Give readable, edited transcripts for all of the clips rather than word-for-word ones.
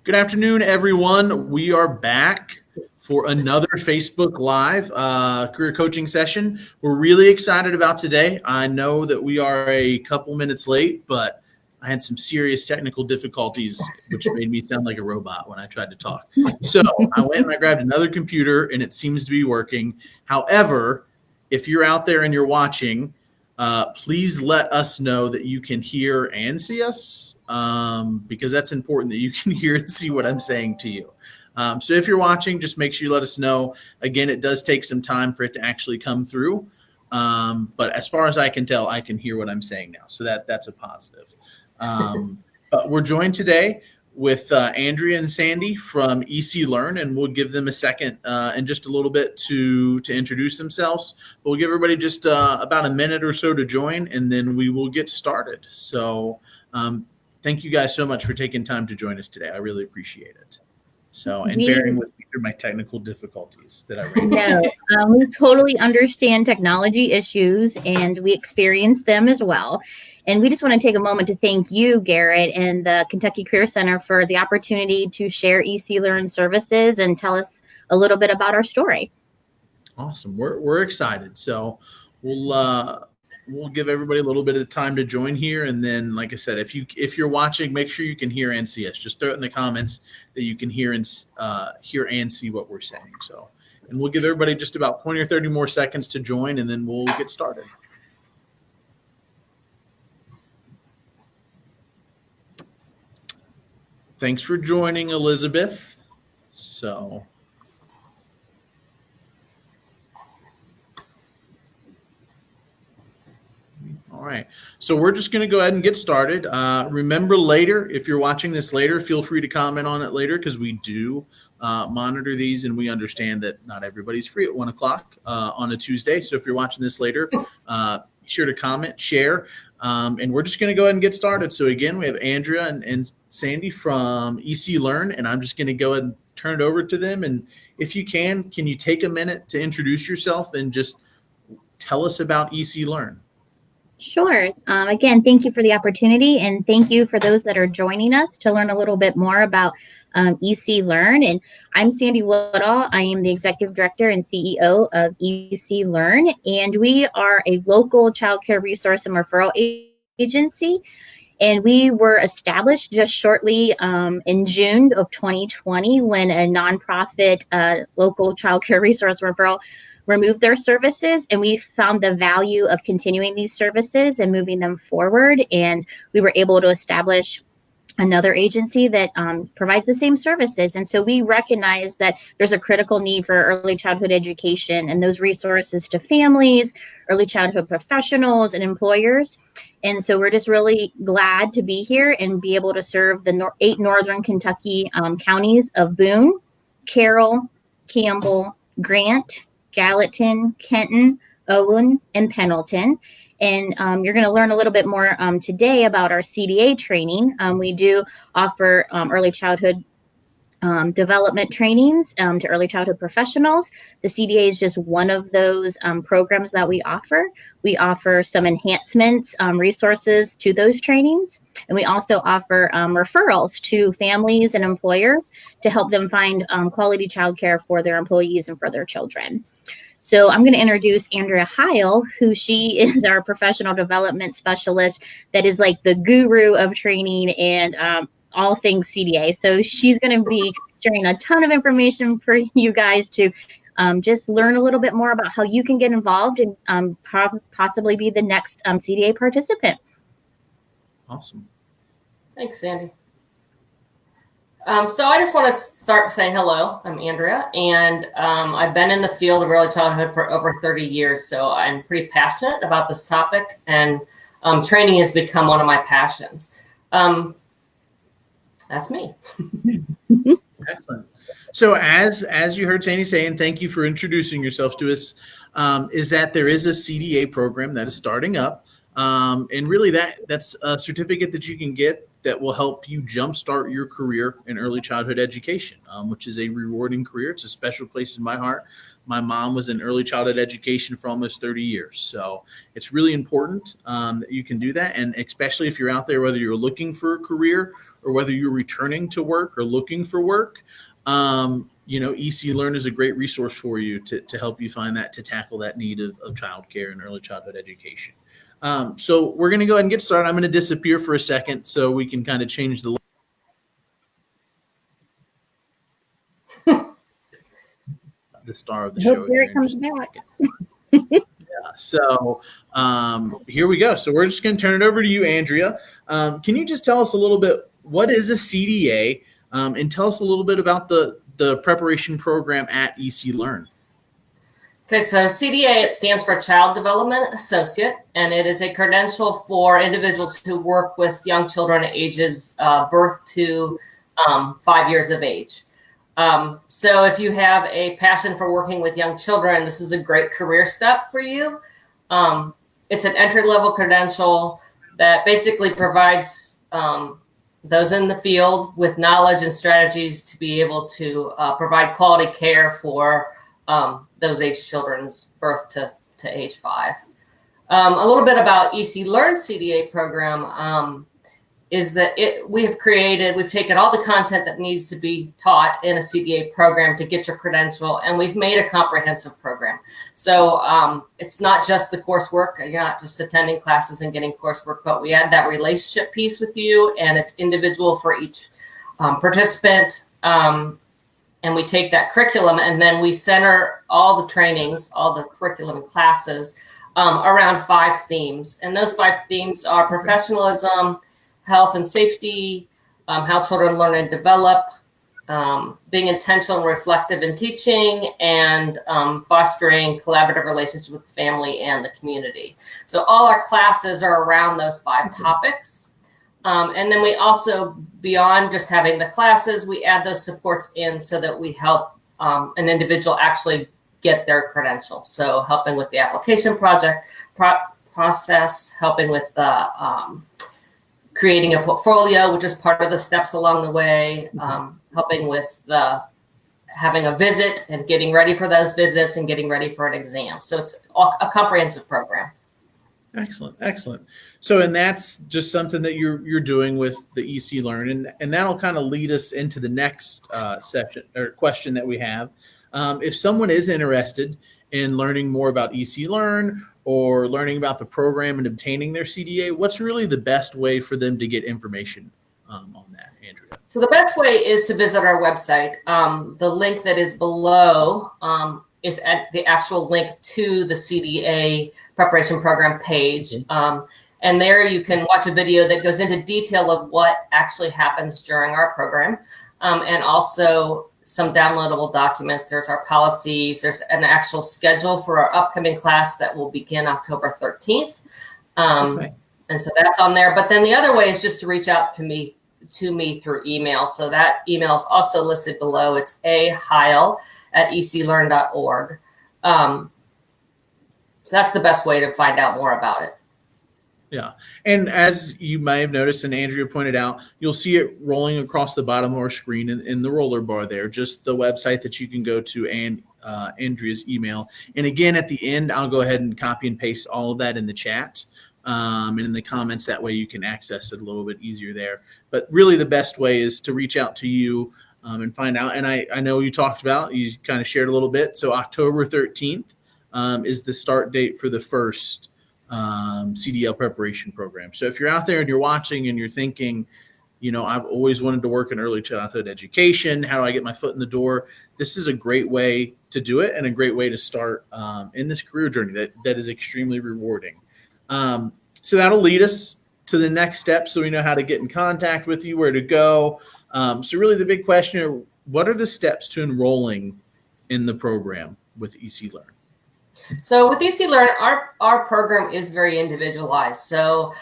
Good afternoon, everyone. We are back for another Facebook Live career coaching session. We're really excited about today. I know that we are a couple minutes late, but I had some serious technical difficulties, which made me sound like a robot when I tried to talk. So I went and I grabbed another computer, and it seems to be working. However, if you're out there and you're watching, please let us know that you can hear and see us, because that's important that you can hear and see what I'm saying to you. So if you're watching, just make sure you let us know. Again, it does take some time for it to actually come through. But as far as I can tell, I can hear what I'm saying now. So that's a positive. But we're joined today with Andrea and Sandy from EC Learn, and we'll give them a second in just a little bit to introduce themselves. We'll give everybody just about a minute or so to join, and then we will get started. So thank you guys so much for taking time to join us today. I really appreciate it. So, and bearing with me through my technical difficulties that I ran into. No, we totally understand technology issues, and we experience them as well. And we just want to take a moment to thank you, Garrett, and the Kentucky Career Center for the opportunity to share EC Learn services and tell us a little bit about our story. Awesome. We're excited. So we'll give everybody a little bit of time to join here, and then, like I said, if you're watching, make sure you can hear and see us. Just throw it in the comments that you can hear and see what we're saying. So, and we'll give everybody just about 20 or 30 more seconds to join, and then we'll get started. Thanks for joining, Elizabeth. So. All right, so we're just going to go ahead and get started. Remember, later, if you're watching this later, feel free to comment on it later, because we do monitor these, and we understand that not everybody's free at 1 o'clock on a Tuesday. So if you're watching this later, be sure to comment, share, and we're just going to go ahead and get started. So again, we have Andrea and Sandy from EC Learn, and I'm just going to go ahead and turn it over to them. And if you can you take a minute to introduce yourself and just tell us about EC Learn? Sure. Again, thank you for the opportunity, and thank you for those that are joining us to learn a little bit more about EC Learn. And I'm Sandy Woodall. I am the Executive Director and CEO of EC Learn, and we are a local child care resource and referral agency. And we were established just shortly in June of 2020 when a nonprofit local child care resource referral removed their services, and we found the value of continuing these services and moving them forward. And we were able to establish another agency that provides the same services. And so we recognize that there's a critical need for early childhood education and those resources to families, early childhood professionals, and employers. And so we're just really glad to be here and be able to serve the 8 northern Kentucky counties of Boone, Carroll, Campbell, Grant, Gallatin, Kenton, Owen, and Pendleton. And you're going to learn a little bit more today about our CDA training. We do offer early childhood development trainings to early childhood professionals. The CDA is just one of those programs that we offer. We offer some enhancements, resources to those trainings. And we also offer referrals to families and employers to help them find quality childcare for their employees and for their children. So I'm going to introduce Andrea Heil, who she is our professional development specialist that is like the guru of training and all things CDA. So she's going to be sharing a ton of information for you guys to just learn a little bit more about how you can get involved and possibly be the next CDA participant. Awesome. Thanks, Sandy. So I just want to start saying hello. I'm Andrea, and I've been in the field of early childhood for over 30 years, so I'm pretty passionate about this topic, and training has become one of my passions. That's me. Excellent. So as you heard Sandy say, and thank you for introducing yourself to us, is that there is a CDA program that is starting up. And really that's a certificate that you can get that will help you jumpstart your career in early childhood education, which is a rewarding career. It's a special place in my heart. My mom was in early childhood education for almost 30 years. So it's really important that you can do that. And especially if you're out there, whether you're looking for a career or whether you're returning to work or looking for work, EC Learn is a great resource for you to help you find that, to tackle that need of childcare and early childhood education. So we're going to go ahead and get started. I'm going to disappear for a second so we can kind of change the star of the show. Garrett comes back. So here we go. So we're just going to turn it over to you, Andrea. Can you just tell us a little bit, what is a CDA, and tell us a little bit about the preparation program at EC Learn? Okay, so CDA, it stands for Child Development Associate, and it is a credential for individuals who work with young children ages birth to 5 years of age. So if you have a passion for working with young children, this is a great career step for you. It's an entry-level credential that basically provides those in the field with knowledge and strategies to be able to provide quality care for those age children's birth to age 5. A little bit about EC Learn CDA program is that we've taken all the content that needs to be taught in a CDA program to get your credential, and we've made a comprehensive program. So it's not just the coursework, you're not just attending classes and getting coursework, but we add that relationship piece with you, and it's individual for each participant. And we take that curriculum and then we center all the trainings, all the curriculum and classes around 5 themes. And those 5 themes are professionalism, health and safety, how children learn and develop, being intentional and reflective in teaching, and fostering collaborative relationships with family and the community. So all our classes are around those 5 topics. And then we also, beyond just having the classes, we add those supports in so that we help an individual actually get their credential. So helping with the application process, helping with the creating a portfolio, which is part of the steps along the way, helping with having a visit and getting ready for those visits and getting ready for an exam. So it's a comprehensive program. Excellent. So, and that's just something that you're doing with the EC Learn, and that'll kind of lead us into the next section or question that we have. If someone is interested in learning more about EC Learn or learning about the program and obtaining their CDA, what's really the best way for them to get information on that, Andrea? So the best way is to visit our website. The link that is below is at the actual link to the CDA preparation program page. And there you can watch a video that goes into detail of what actually happens during our program, and also some downloadable documents. There's our policies. There's an actual schedule for our upcoming class that will begin October 13th. And so that's on there. But then the other way is just to reach out to me through email. So that email is also listed below. It's aheil@eclearn.org. So that's the best way to find out more about it. Yeah. And as you may have noticed, and Andrea pointed out, you'll see it rolling across the bottom of our screen in the roller bar there, just the website that you can go to, and Andrea's email. And again, at the end, I'll go ahead and copy and paste all of that in the chat and in the comments. That way you can access it a little bit easier there. But really the best way is to reach out to you and find out. And I know you talked about, you kind of shared a little bit. So October 13th is the start date for the first CDL preparation program. So if you're out there and you're watching and you're thinking, I've always wanted to work in early childhood education, how do I get my foot in the door? This is a great way to do it and a great way to start in this career journey that is extremely rewarding. So that'll lead us to the next step, so we know how to get in contact with you, where to go. So really the big question, what are the steps to enrolling in the program with EC Learn? So with EC Learn, our program is very individualized. So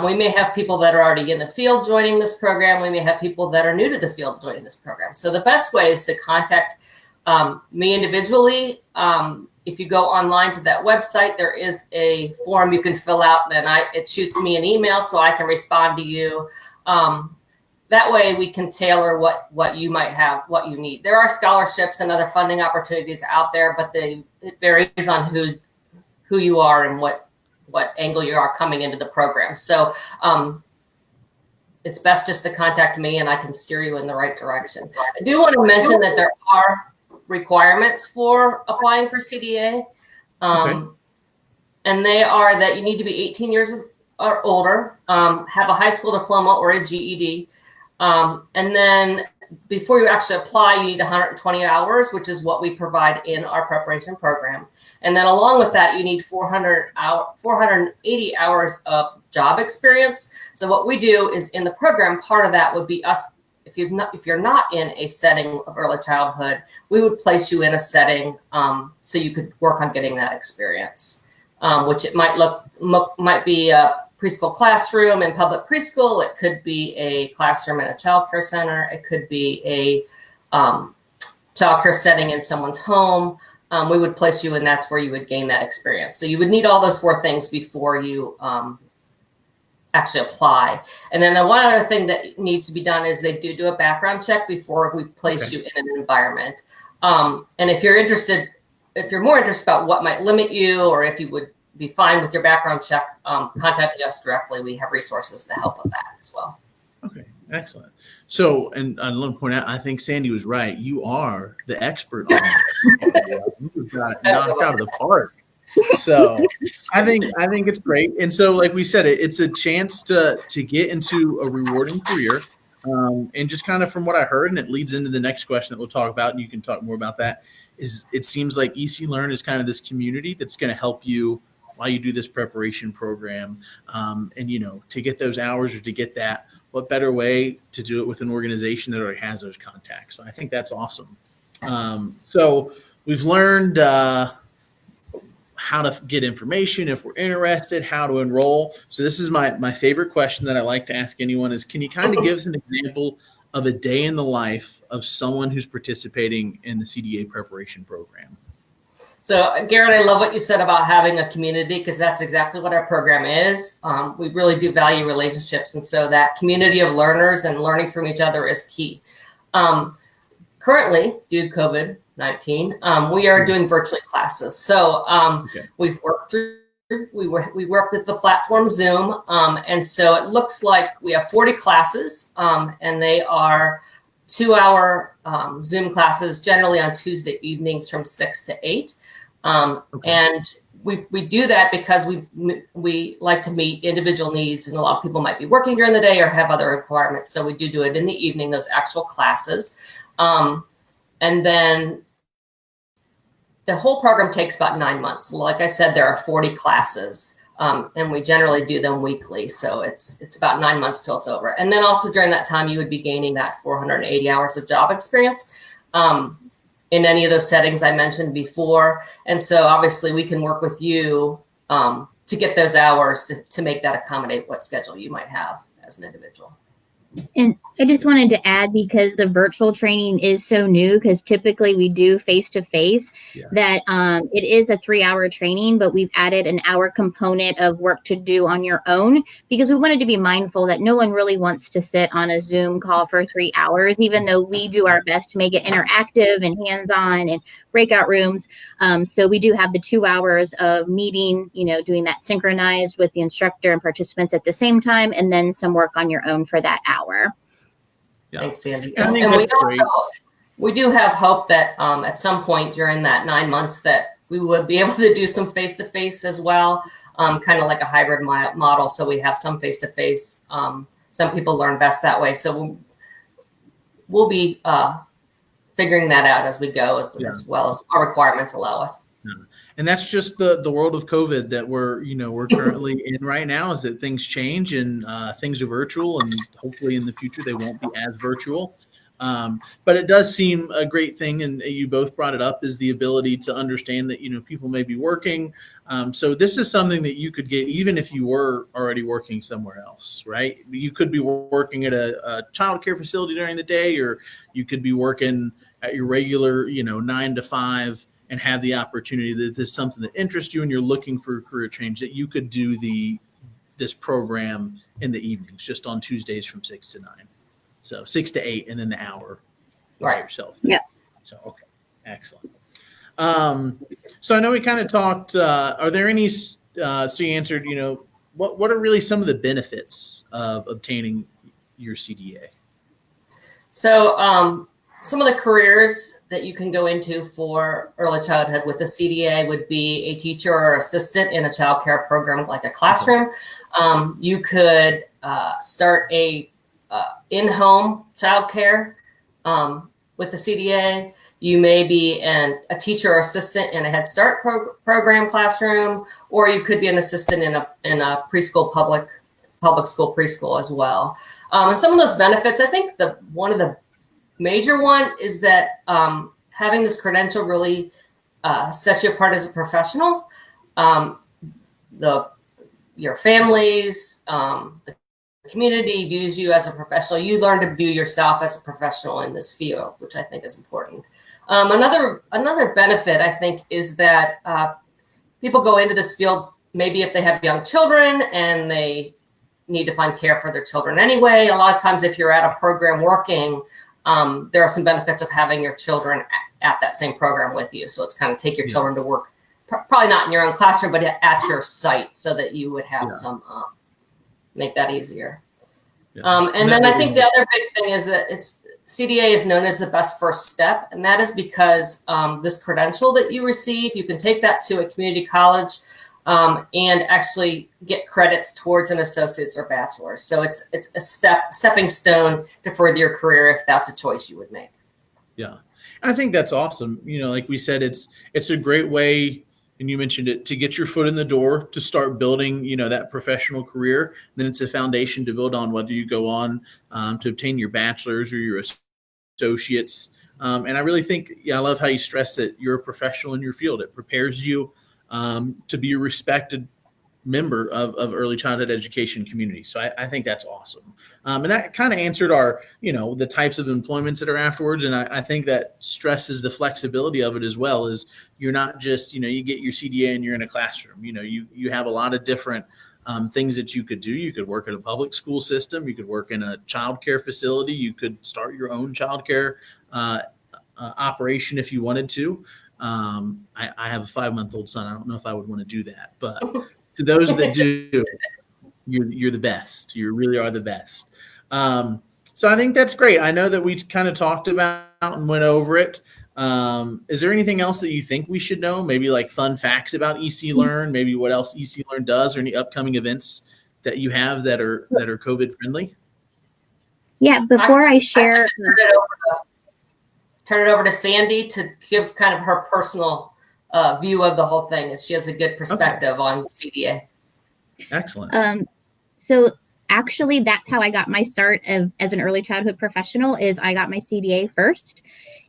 we may have people that are already in the field joining this program. We may have people that are new to the field joining this program. So the best way is to contact me individually. If you go online to that website, there is a form you can fill out, and it shoots me an email so I can respond to you. that way we can tailor what you might have, what you need. There are scholarships and other funding opportunities out there, but it varies on who you are and what angle you are coming into the program. So it's best just to contact me and I can steer you in the right direction. I do want to mention that there are requirements for applying for CDA. And they are that you need to be 18 years or older, have a high school diploma or a GED. And then before you actually apply, you need 120 hours, which is what we provide in our preparation program. And then along with that, you need 480 hours of job experience. So what we do is in the program, part of that would be us. If you're not in a setting of early childhood, we would place you in a setting so you could work on getting that experience, which it might be a preschool classroom in public preschool. It could be a classroom in a child care center. It could be a child care setting in someone's home. We would place you, and that's where you would gain that experience. So you would need all those 4 things before you actually apply. And then the one other thing that needs to be done is they do a background check before we place you in an environment. And if you're more interested about what might limit you, or if you would be fine with your background check, contacting us directly. We have resources to help with that as well. Okay, excellent. So, and I want to point out, I think Sandy was right. You are the expert on this. You got it knocked out of the park. So I think it's great. And so, like we said, it's a chance to get into a rewarding career. And just kind of from what I heard, and it leads into the next question that we'll talk about, and you can talk more about that, is it seems like EC Learn is kind of this community that's going to help you while you do this preparation program. And, to get those hours or to get that, what better way to do it with an organization that already has those contacts. So I think that's awesome. So we've learned how to get information if we're interested, how to enroll. So this is my favorite question that I like to ask anyone is, can you kind of give us an example of a day in the life of someone who's participating in the CDA preparation program? So Garrett, I love what you said about having a community, because that's exactly what our program is. We really do value relationships. And so that community of learners and learning from each other is key. Currently, due to COVID-19, we are doing virtual classes. So we've worked through, we work with the platform Zoom. And so it looks like we have 40 classes, and they are 2-hour Zoom classes, generally on Tuesday evenings from 6 to 8. And we do that because we like to meet individual needs, and a lot of people might be working during the day or have other requirements. So we do it in the evening, those actual classes. And then the whole program takes about 9 months. Like I said, there are 40 classes, and we generally do them weekly. So it's about 9 months till it's over. And then also during that time, you would be gaining that 480 hours of job experience in any of those settings I mentioned before. And so obviously we can work with you to get those hours to make that accommodate what schedule you might have as an individual. And I just wanted to add, because the virtual training is so new, because typically we do face-to-face, that it is a 3-hour training, but we've added an hour component of work to do on your own, because we wanted to be mindful that no one really wants to sit on a Zoom call for 3 hours, even though we do our best to make it interactive and hands-on and breakout rooms. So we do have the 2 hours of meeting, doing that synchronized with the instructor and participants at the same time, and then some work on your own for that hour. Yeah. Thanks, Sandy. And we do have hope that at some point during that 9 months that we would be able to do some face-to-face as well, kind of like a hybrid model. So we have some face-to-face. Some people learn best that way. So we'll be figuring that out as we go, as well as our requirements allow us. And that's just the world of COVID that we're currently in right now, is that things change and things are virtual, and hopefully in the future they won't be as virtual. But it does seem a great thing, and you both brought it up, is the ability to understand that, people may be working. So this is something that you could get even if you were already working somewhere else, right? You could be working at a child care facility during the day, or you could be working at your regular, 9 to 5, and have the opportunity that this is something that interests you and you're looking for a career change, that you could do this program in the evenings, just on Tuesdays from 6 to 9. So 6 to 8, and then the hour by Right. yourself. Yeah. So, okay. Excellent. So I know we kind of talked, are there any, so you answered, what are really some of the benefits of obtaining your CDA? So some of the careers that you can go into for early childhood with the CDA would be a teacher or assistant in a child care program like a classroom. You could start a in-home child care with the CDA. You may be a teacher or assistant in a Head Start program classroom, or you could be an assistant in a preschool public school preschool as well. And some of those benefits, I think one of the major one is that having this credential really sets you apart as a professional. Your families, the community views you as a professional. You learn to view yourself as a professional in this field, which I think is important. Another benefit, I think, is that people go into this field maybe if they have young children and they need to find care for their children anyway. A lot of times if you're at a program working, there are some benefits of having your children at that same program with you. So it's kind of take your children to work, probably not in your own classroom, but at your site, so that you would have some, make that easier. And then I think the other big thing is that CDA is known as the best first step. And that is because this credential that you receive, you can take that to a community college and actually get credits towards an associate's or bachelor's. So it's a stepping stone to further your career if that's a choice you would make. Yeah. I think that's awesome. Like we said, it's a great way, and you mentioned it, to get your foot in the door, to start building, that professional career. Then it's a foundation to build on, whether you go on to obtain your bachelor's or your associates. And I really think, I love how you stress that you're a professional in your field. It prepares you to be a respected member of early childhood education community. So I think that's awesome. And that kind of answered our, the types of employments that are afterwards. And I think that stresses the flexibility of it as well. Is you're not just, you get your CDA and you're in a classroom. You have a lot of different things that you could do. You could work at a public school system. You could work in a child care facility. You could start your own child care operation if you wanted to. I have a 5-month-old son. I don't know if I would want to do that, but to those that do, you're the best. You really are the best. So I think that's great. I know that we kind of talked about and went over it. Is there anything else that you think we should know? Maybe like fun facts about EC Learn, maybe what else EC Learn does, or any upcoming events that you have that are COVID friendly? Yeah, before I share, turn it over to Sandy to give kind of her personal view of the whole thing, as she has a good perspective on CDA. Excellent. So actually, that's how I got my start as an early childhood professional. Is I got my CDA first.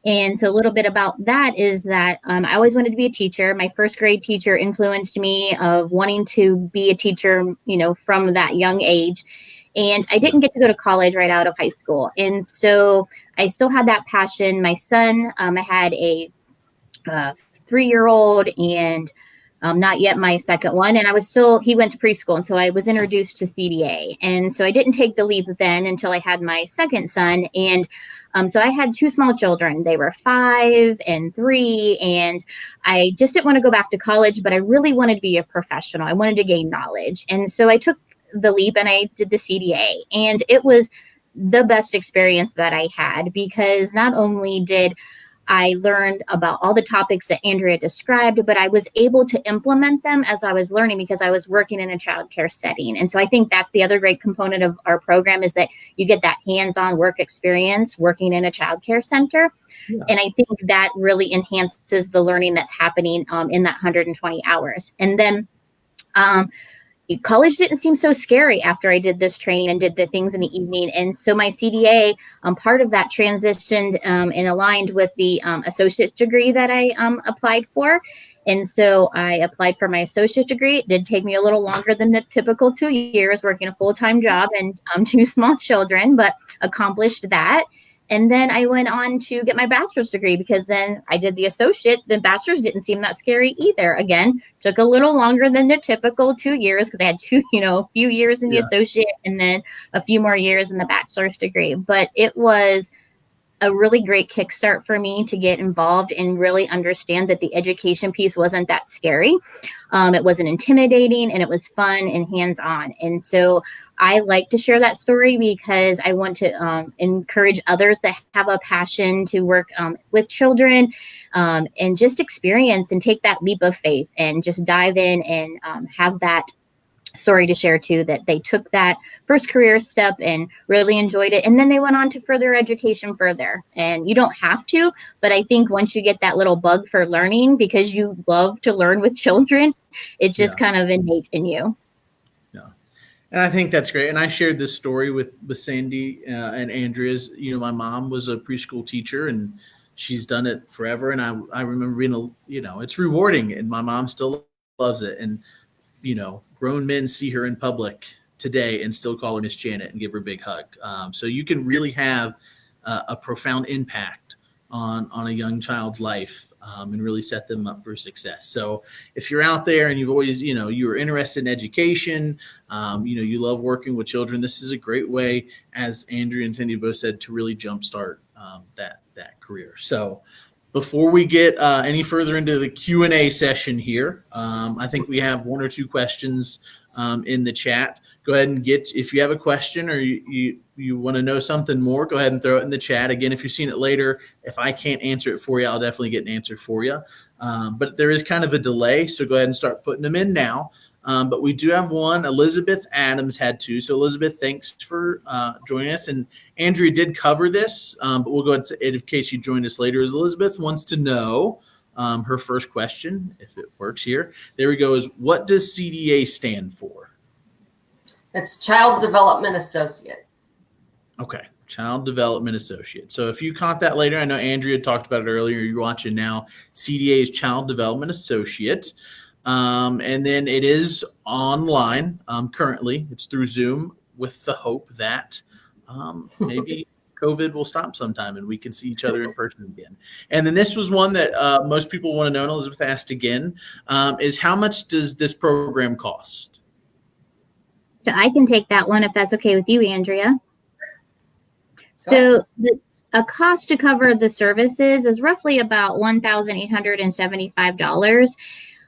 And so a little bit about that is that I always wanted to be a teacher. My first grade teacher influenced me of wanting to be a teacher, from that young age. And I didn't get to go to college right out of high school. And so I still had that passion. My son, I had a 3-year-old and not yet my second one. And he went to preschool. And so I was introduced to CDA. And so I didn't take the leap then until I had my second son. And so I had 2 small children. They were 5 and 3. And I just didn't want to go back to college, but I really wanted to be a professional. I wanted to gain knowledge. And so I took the leap and I did the CDA. And it was the best experience that I had, because not only did I learned about all the topics that Andrea described, but I was able to implement them as I was learning, because I was working in a childcare setting. And so I think that's the other great component of our program, is that you get that hands-on work experience working in a childcare center. Yeah. And I think that really enhances the learning that's happening in that 120 hours. And then college didn't seem so scary after I did this training and did the things in the evening. And so my CDA, part of that transitioned and aligned with the associate's degree that I applied for. And so I applied for my associate's degree. It did take me a little longer than the typical 2 years working a full-time job and 2 small children, but accomplished that. And then I went on to get my bachelor's degree because then I did the associate. The bachelor's didn't seem that scary either. Again, took a little longer than the typical 2 years because I had a few years in the associate and then a few more years in the bachelor's degree. But it was a really great kickstart for me to get involved and really understand that the education piece wasn't that scary. It wasn't intimidating, and it was fun and hands-on. And so I like to share that story because I want to encourage others that have a passion to work with children and just experience and take that leap of faith and just dive in and have that story to share too, that they took that first career step and really enjoyed it. And then they went on to further education further. And you don't have to, but I think once you get that little bug for learning, because you love to learn with children, it's just kind of innate in you. Yeah. And I think that's great. And I shared this story with Sandy and Andrea's. My mom was a preschool teacher and she's done it forever. And I remember being, it's rewarding, and my mom still loves it. And, grown men see her in public today and still call her Miss Janet and give her a big hug. So you can really have a profound impact on a young child's life and really set them up for success. So if you're out there and you've always, you're interested in education, you love working with children, this is a great way, as Andrea and Cindy both said, to really jumpstart that career. So before we get any further into the Q&A session here, I think we have one or two questions in the chat. Go ahead and if you have a question or you want to know something more, go ahead and throw it in the chat. Again, if you're seeing it later, if I can't answer it for you, I'll definitely get an answer for you. But there is kind of a delay, so go ahead and start putting them in now. But we do have one. Elizabeth Adams had two. So Elizabeth, thanks for joining us. And Andrea did cover this, but we'll go ahead and, in case you joined us later, Elizabeth wants to know her first question, if it works here. There we go, is what does CDA stand for? It's Child Development Associate. Okay, Child Development Associate. So if you caught that later, I know Andrea talked about it earlier, you're watching now, CDA is Child Development Associate. And then it is online currently. It's through Zoom with the hope that maybe COVID will stop sometime and we can see each other in person again. And then this was one that most people want to know, and Elizabeth asked again, is how much does this program cost? So I can take that one if that's okay with you, Andrea. So a cost to cover the services is roughly about $1,875.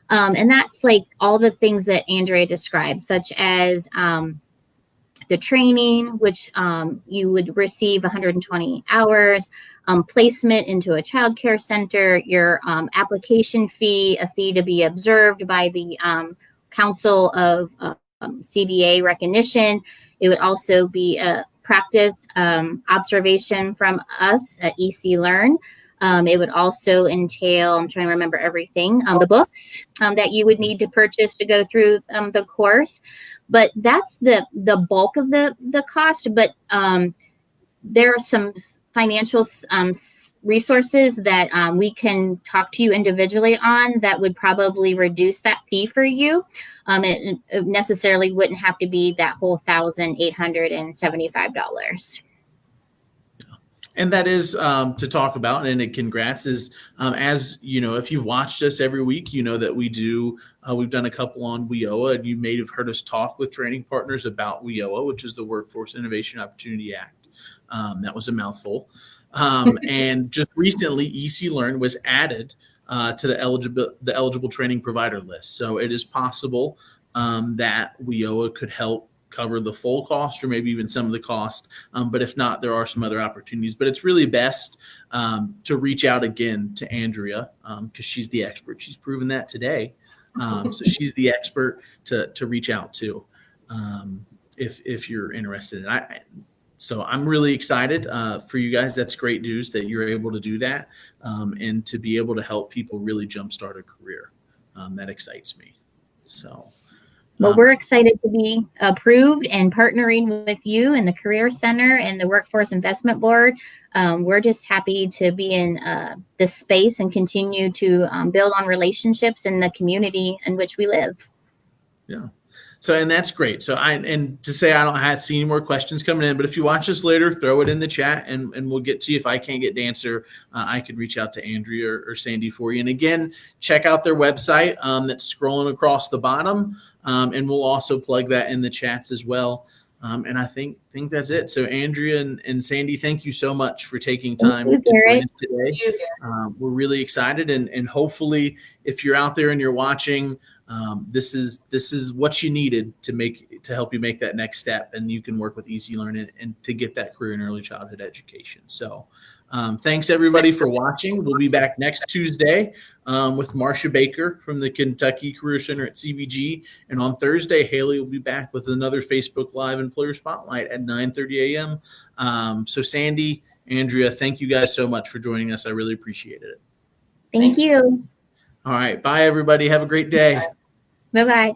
And that's like all the things that Andrea described, such as the training, which you would receive 120 hours, placement into a child care center, your application fee, a fee to be observed by the Council of CDA recognition. It would also be a practice observation from us at EC Learn. It would also entail, I'm trying to remember everything, the books that you would need to purchase to go through the course. But that's the bulk of the cost. But there are some financial resources that we can talk to you individually on that would probably reduce that fee for you. It necessarily wouldn't have to be that whole $1,875. And that is to talk about, and congrats is, as you know, if you've watched us every week, you know that we do, we've done a couple on WIOA, and you may have heard us talk with training partners about WIOA, which is the Workforce Innovation Opportunity Act. That was a mouthful. And just recently, EC Learn was added to the eligible training provider list. So it is possible that WIOA could help cover the full cost or maybe even some of the cost. But if not, there are some other opportunities. But it's really best to reach out again to Andrea because she's the expert. She's proven that today. So she's the expert to reach out to if you're interested. So I'm really excited for you guys. That's great news that you're able to do that and to be able to help people really jumpstart a career. That excites me. So. Well, we're excited to be approved and partnering with you and the Career Center and the Workforce Investment Board. We're just happy to be in this space and continue to build on relationships in the community in which we live. Yeah. So, and that's great. So and to say I don't see any more questions coming in, but if you watch this later, throw it in the chat and we'll get to you. If I can't get the answer, I can reach out to Andrea or Sandy for you. And again, check out their website that's scrolling across the bottom. And we'll also plug that in the chats as well. And I think that's it. So Andrea and Sandy, thank you so much for taking time to join us today. We're really excited, and hopefully if you're out there and you're watching, this is what you needed to help you make that next step, and you can work with Easy Learn and to get that career in early childhood education. So thanks everybody for watching. We'll be back next Tuesday with Marcia Baker from the Kentucky Career Center at CVG. And on Thursday, Haley will be back with another Facebook Live Employer Spotlight at 9:30 a.m. So Sandy, Andrea, thank you guys so much for joining us. I really appreciated it. Thank you. All right. Bye, everybody. Have a great day. Bye-bye.